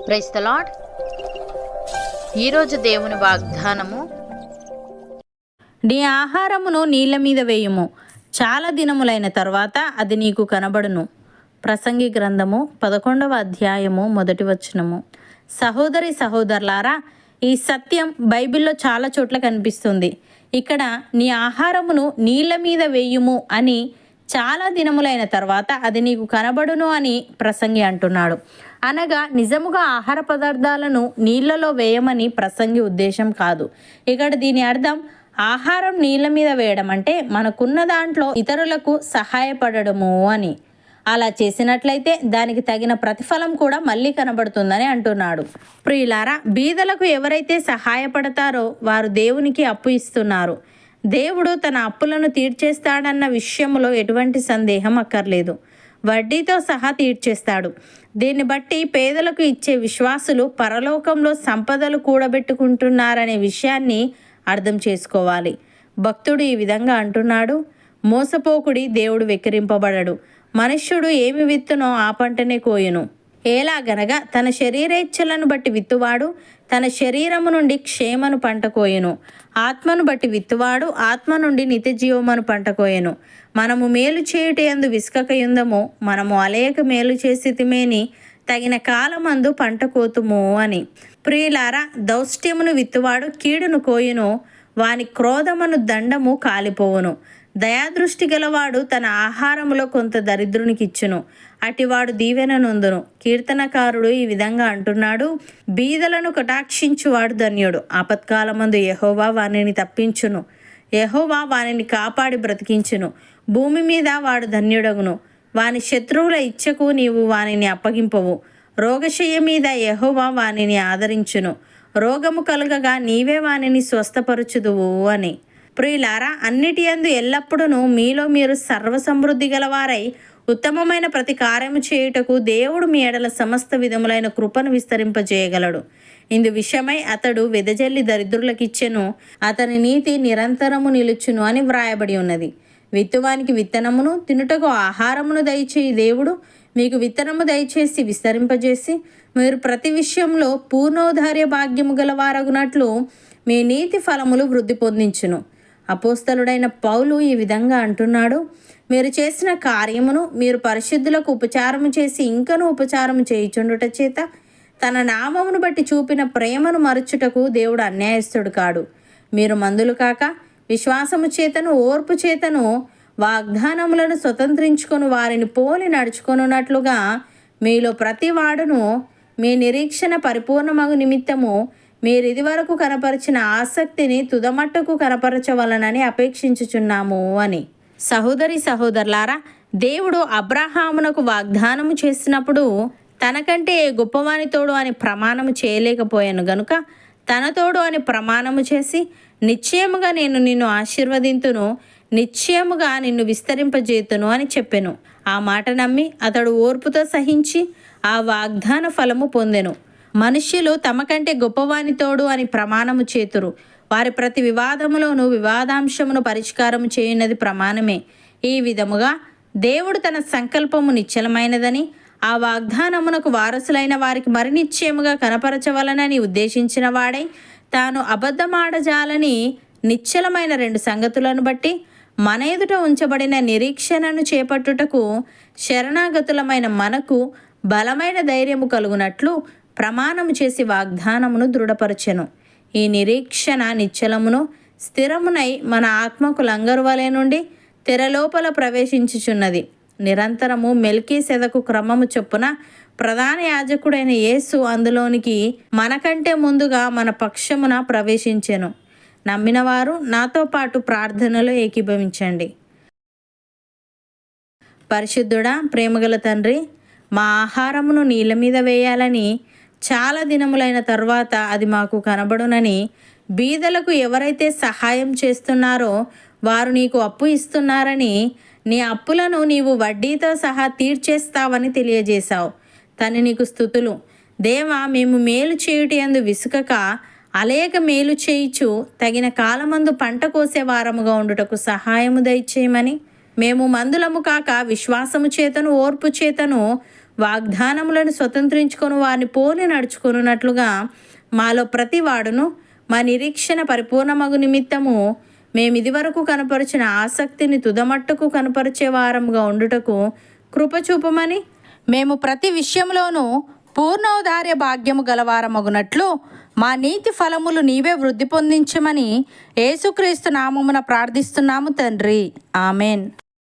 Praise the lord. ఈరోజు దేవుని వాగ్దానము, నీ ఆహారమును నీళ్ల మీద వేయుము, చాలా దినములైన తర్వాత అది నీకు కనబడును. ప్రసంగి గ్రంథము 11వ అధ్యాయము 1వ వచనము. సహోదరి సహోదరులారా, ఈ సత్యం బైబిల్లో చాలా చోట్ల కనిపిస్తుంది. ఇక్కడ నీ ఆహారమును నీళ్ల మీద వేయుము అని, చాలా దినములైన తర్వాత అది నీకు కనబడును అని ప్రసంగి అంటున్నాడు. అనగా నిజముగా ఆహార పదార్థాలను నీళ్లలో వేయమని ప్రసంగి ఉద్దేశం కాదు. ఇక్కడ దీని అర్థం, ఆహారం నీళ్ల మీద వేయడం అంటే మనకున్న దాంట్లో ఇతరులకు సహాయపడము అని. అలా చేసినట్లయితే దానికి తగిన ప్రతిఫలం కూడా మళ్ళీ కనబడుతుందని అంటున్నాడు. ప్రియులారా, బీదలకు ఎవరైతే సహాయపడతారో వారు దేవునికి అప్పు ఇస్తున్నారు. దేవుడు తన అప్పులను తీర్చేస్తాడన్న విషయంలో ఎటువంటి సందేహం అక్కర్లేదు. వడ్డీతో సహా తీర్చేస్తాడు. దీన్ని బట్టి పేదలకు ఇచ్చే విశ్వాసులు పరలోకంలో సంపదలు కూడబెట్టుకుంటున్నారనే విషయాన్ని అర్థం చేసుకోవాలి. భక్తుడు ఈ విధంగా అంటున్నాడు, మోసపోకుడి, దేవుడు వెక్కిరింపబడడు. మనుష్యుడు ఏమి విత్తునో ఆ పంటనే కోయును. ఎలాగనగా తన శరీరేచ్ఛలను బట్టి విత్తువాడు తన శరీరము నుండి క్షేమను పంట కోయెను. ఆత్మను బట్టి విత్తువాడు ఆత్మ నుండి నిత్యజీవమును పంట కోయెను. మనము మేలు చేయుటయందు విసుకకయుందము, మనము అలేక మేలు చేసితిమేని తగిన కాలమందు పంట కోతుము అని. ప్రియులారా, దౌష్ట్యమును విత్తువాడు కీడును కోయును, వాని క్రోధమును దండము కాలిపోవును. దయాదృష్టి గలవాడు తన ఆహారములో కొంత దరిద్రునికిచ్చును, అటివాడు దీవెన నొందును. కీర్తనకారుడు ఈ విధంగా అంటున్నాడు, బీదలను కటాక్షించువాడు ధన్యుడు. ఆపత్కాలమందు యెహోవా వానిని తప్పించును, యెహోవా వానిని కాపాడి బ్రతికించును. భూమి మీద వాడు ధన్యుడగును. వాని శత్రువుల ఇచ్చకు నీవు వానిని అప్పగింపవు. రోగశయ్య మీద యెహోవా వానిని ఆదరించును. రోగము కలుగగా నీవే వానిని స్వస్థపరచుదువు అని. ప్రియులారా, అన్నిటి యందు ఎల్లప్పుడూ మీలో మీరు సర్వసమృద్ధి గలవారై ఉత్తమమైన ప్రతి కార్యము చేయుటకు దేవుడు మీ ఎడల సమస్త విధములైన కృపను విస్తరింపజేయగలడు. ఇందు విషయమై అతడు వెదజల్లి దరిద్రులకిచ్చెను, అతని నీతి నిరంతరము నిలుచును అని వ్రాయబడి ఉన్నది. విత్తువానికి విత్తనమును తినుటకు ఆహారమును దయచేయి దేవుడు మీకు విత్తనము దయచేసి విస్తరింపజేసి మీరు ప్రతి విషయంలో పూర్ణోధార్య భాగ్యము గలవారగునట్లు మీ నీతి ఫలములు వృద్ధి పొందించును. అపోస్తలుడైన పౌలు ఈ విధంగా అంటున్నాడు, మీరు చేసిన కార్యమును మీరు పరిశుద్ధులకు ఉపచారము చేసి ఇంకను ఉపచారము చేయుచుండుట చేత తన నామమును బట్టి చూపిన ప్రేమను మరచుటకు దేవుడు అన్యాయస్తుడు కాడు. మీరు మందులు కాక విశ్వాసము చేతను ఓర్పు చేతను వాగ్దానములను స్వతంత్రించుకొని వారిని పోలి నడుచుకొనున్నట్లుగా మీలో ప్రతి వాడును మీ నిరీక్షణ పరిపూర్ణమగు నిమిత్తము మీరు ఇదివరకు కనపరిచిన ఆసక్తిని తుదమట్టుకు కనపరచవలనని అపేక్షించుచున్నాము అని. సహోదరి సహోదరులారా, దేవుడు అబ్రహామునకు వాగ్దానము చేసినప్పుడు తనకంటే ఏ గొప్పవాని తోడు అని ప్రమాణము చేయలేకపోయాను గనుక తన తోడు అని ప్రమాణము చేసి, నిశ్చయముగా నేను నిన్ను ఆశీర్వదింతును, నిశ్చయముగా నిన్ను విస్తరింపజేతును అని చెప్పెను. ఆ మాట నమ్మి అతడు ఓర్పుతో సహించి ఆ వాగ్దాన ఫలము పొందెను. మనుష్యులు తమకంటే గొప్పవాని తోడు అని ప్రమాణము చేతురు. వారి ప్రతి వివాదములోనూ వివాదాంశమును పరిష్కారము చేయున్నది ప్రమాణమే. ఈ విధముగా దేవుడు తన సంకల్పము నిశ్చలమైనదని, ఆ వాగ్దానమునకు వారసులైన వారికి మరి నిశ్చయముగా కనపరచవలనని ఉద్దేశించిన వాడై తాను అబద్ధమాడజాలని నిశ్చలమైన 2 సంగతులను బట్టి మన ఎదుట ఉంచబడిన నిరీక్షణను చేపట్టుటకు శరణాగతులమైన మనకు బలమైన ధైర్యము కలుగునట్లు ప్రమాణము చేసి వాగ్దానమును దృఢపరచెను. ఈ నిరీక్షణ నిశ్చలమును స్థిరమునై మన ఆత్మకు లంగరువలే నుండి తెరలోపల ప్రవేశించుచున్నది. నిరంతరము మెల్కీసెదకు క్రమము చొప్పున ప్రధాన యాజకుడైన యేసు అందులోనికి మనకంటే ముందుగా మన పక్షమున ప్రవేశించెను. నమ్మిన వారు నాతో పాటు ప్రార్థనలో ఏకీభవించండి. పరిశుద్ధుడా, ప్రేమగల తండ్రి, మా ఆహారమును నీళ్ళ మీద వేయాలని, చాలా దినములైన తర్వాత అది మాకు కనబడునని, బీదలకు ఎవరైతే సహాయం చేస్తున్నారో వారు నీకు అప్పు ఇస్తున్నారని, నీ అప్పులను నీవు వడ్డీతో సహా తీర్చేస్తావని తెలియజేశావు. తను నీకు స్తుతులు. దేవా, మేము మేలు చేయుటయందు విసుకక అలేక మేలు చేయుచు తగిన కాలమందు పంట కోసే వారముగా ఉండుటకు సహాయము దయచేయమని, మేము మందులము కాక విశ్వాసము చేతను ఓర్పు చేతను వాగ్దానములను స్వతంత్రించుకొని వారిని పోలి నడుచుకొనున్నట్లుగా మాలో ప్రతి వాడును మా నిరీక్షణ పరిపూర్ణమగు నిమిత్తము మేమిదివరకు కనపరిచిన ఆసక్తిని తుదమట్టుకు కనపరిచే వారముగా ఉండుటకు కృపచూపమని మేము ప్రతి విషయంలోనూ పూర్ణోదార్య భాగ్యము గలవారమగునట్లు మా నీతి ఫలములు నీవే వృద్ధి పొందించమని యేసుక్రీస్తు నామమున ప్రార్థిస్తున్నాము తండ్రి. ఆమెన్.